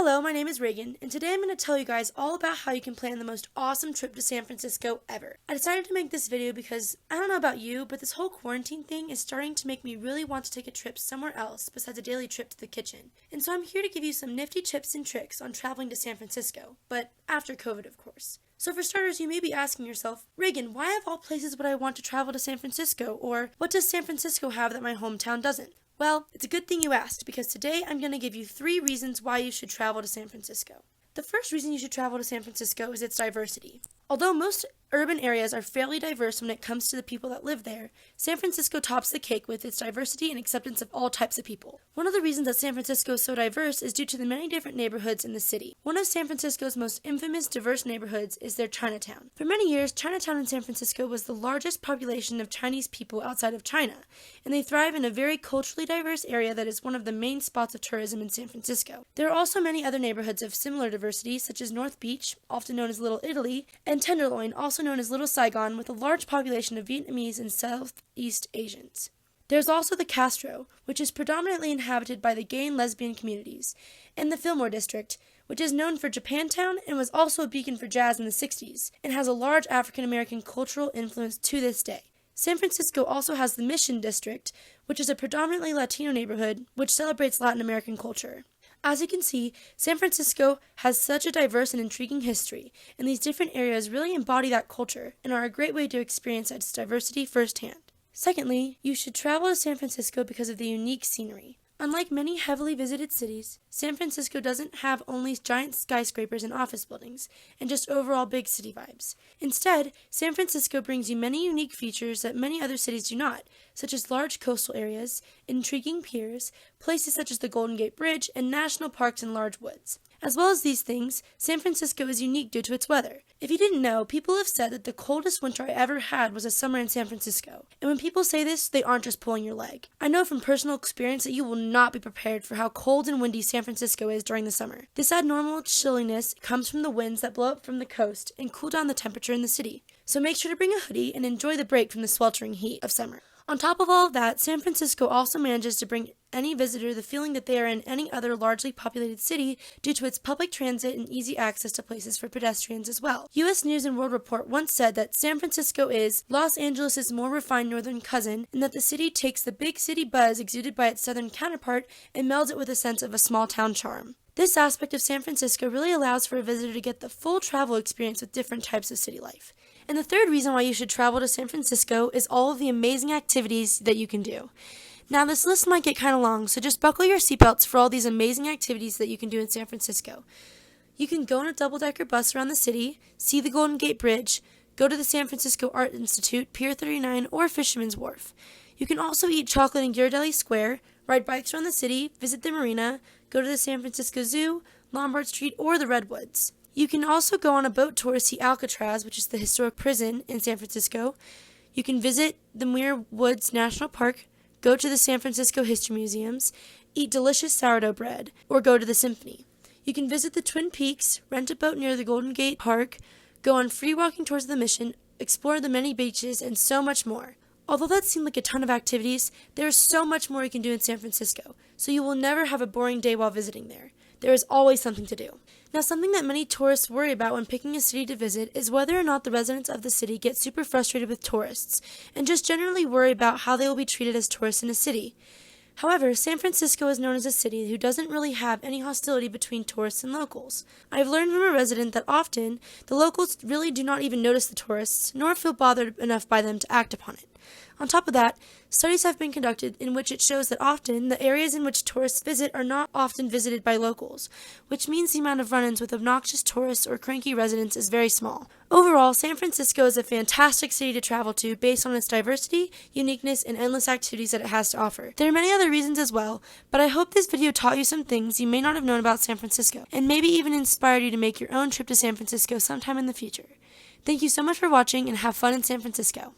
Hello, my name is Reagan, and today I'm going to tell you guys all about how you can plan the most awesome trip to San Francisco ever. I decided to make this video because, I don't know about you, but this whole quarantine thing is starting to make me really want to take a trip somewhere else besides a daily trip to the kitchen. And so I'm here to give you some nifty tips and tricks on traveling to San Francisco, but after COVID, of course. So for starters, you may be asking yourself, Reagan, why of all places would I want to travel to San Francisco? Or what does San Francisco have that my hometown doesn't? Well, it's a good thing you asked, because today I'm going to give you 3 reasons why you should travel to San Francisco. The first reason you should travel to San Francisco is its diversity. Although most urban areas are fairly diverse when it comes to the people that live there, San Francisco tops the cake with its diversity and acceptance of all types of people. One of the reasons that San Francisco is so diverse is due to the many different neighborhoods in the city. One of San Francisco's most infamous diverse neighborhoods is their Chinatown. For many years, Chinatown in San Francisco was the largest population of Chinese people outside of China, and they thrive in a very culturally diverse area that is one of the main spots of tourism in San Francisco. There are also many other neighborhoods of similar diversity, such as North Beach, often known as Little Italy, and Tenderloin, also known as Little Saigon, with a large population of Vietnamese and Southeast Asians. There's also the Castro, which is predominantly inhabited by the gay and lesbian communities, and the Fillmore District, which is known for Japantown and was also a beacon for jazz in the 60s, and has a large African-American cultural influence to this day. San Francisco also has the Mission District, which is a predominantly Latino neighborhood, which celebrates Latin American culture. As you can see, San Francisco has such a diverse and intriguing history, and these different areas really embody that culture and are a great way to experience its diversity firsthand. Secondly, you should travel to San Francisco because of the unique scenery. Unlike many heavily visited cities, San Francisco doesn't have only giant skyscrapers and office buildings, and just overall big city vibes. Instead, San Francisco brings you many unique features that many other cities do not, such as large coastal areas, intriguing piers, places such as the Golden Gate Bridge, and national parks and large woods. As well as these things, San Francisco is unique due to its weather. If you didn't know, people have said that the coldest winter I ever had was a summer in San Francisco. And when people say this, they aren't just pulling your leg. I know from personal experience that you will not be prepared for how cold and windy San Francisco is during the summer. This abnormal chilliness comes from the winds that blow up from the coast and cool down the temperature in the city. So make sure to bring a hoodie and enjoy the break from the sweltering heat of summer. On top of all of that, San Francisco also manages to bring any visitor the feeling that they are in any other largely populated city due to its public transit and easy access to places for pedestrians as well. U.S. News & World Report once said that San Francisco is Los Angeles' more refined northern cousin, and that the city takes the big city buzz exuded by its southern counterpart and melds it with a sense of a small town charm. This aspect of San Francisco really allows for a visitor to get the full travel experience with different types of city life. And the third reason why you should travel to San Francisco is all of the amazing activities that you can do. Now, this list might get kind of long, so just buckle your seatbelts for all these amazing activities that you can do in San Francisco. You can go on a double-decker bus around the city, see the Golden Gate Bridge, go to the San Francisco Art Institute, Pier 39, or Fisherman's Wharf. You can also eat chocolate in Ghirardelli Square, ride bikes around the city, visit the marina, go to the San Francisco Zoo, Lombard Street, or the Redwoods. You can also go on a boat tour to see Alcatraz, which is the historic prison in San Francisco. You can visit the Muir Woods National Park, go to the San Francisco History Museums, eat delicious sourdough bread, or go to the Symphony. You can visit the Twin Peaks, rent a boat near the Golden Gate Park, go on free walking tours of the Mission, explore the many beaches, and so much more. Although that seemed like a ton of activities, there is so much more you can do in San Francisco, so you will never have a boring day while visiting there. There is always something to do. Now, something that many tourists worry about when picking a city to visit is whether or not the residents of the city get super frustrated with tourists, and just generally worry about how they will be treated as tourists in a city. However, San Francisco is known as a city who doesn't really have any hostility between tourists and locals. I've learned from a resident that often, the locals really do not even notice the tourists, nor feel bothered enough by them to act upon it. On top of that, studies have been conducted in which it shows that often the areas in which tourists visit are not often visited by locals, which means the amount of run-ins with obnoxious tourists or cranky residents is very small. Overall, San Francisco is a fantastic city to travel to based on its diversity, uniqueness, and endless activities that it has to offer. There are many other reasons as well, but I hope this video taught you some things you may not have known about San Francisco, and maybe even inspired you to make your own trip to San Francisco sometime in the future. Thank you so much for watching, and have fun in San Francisco.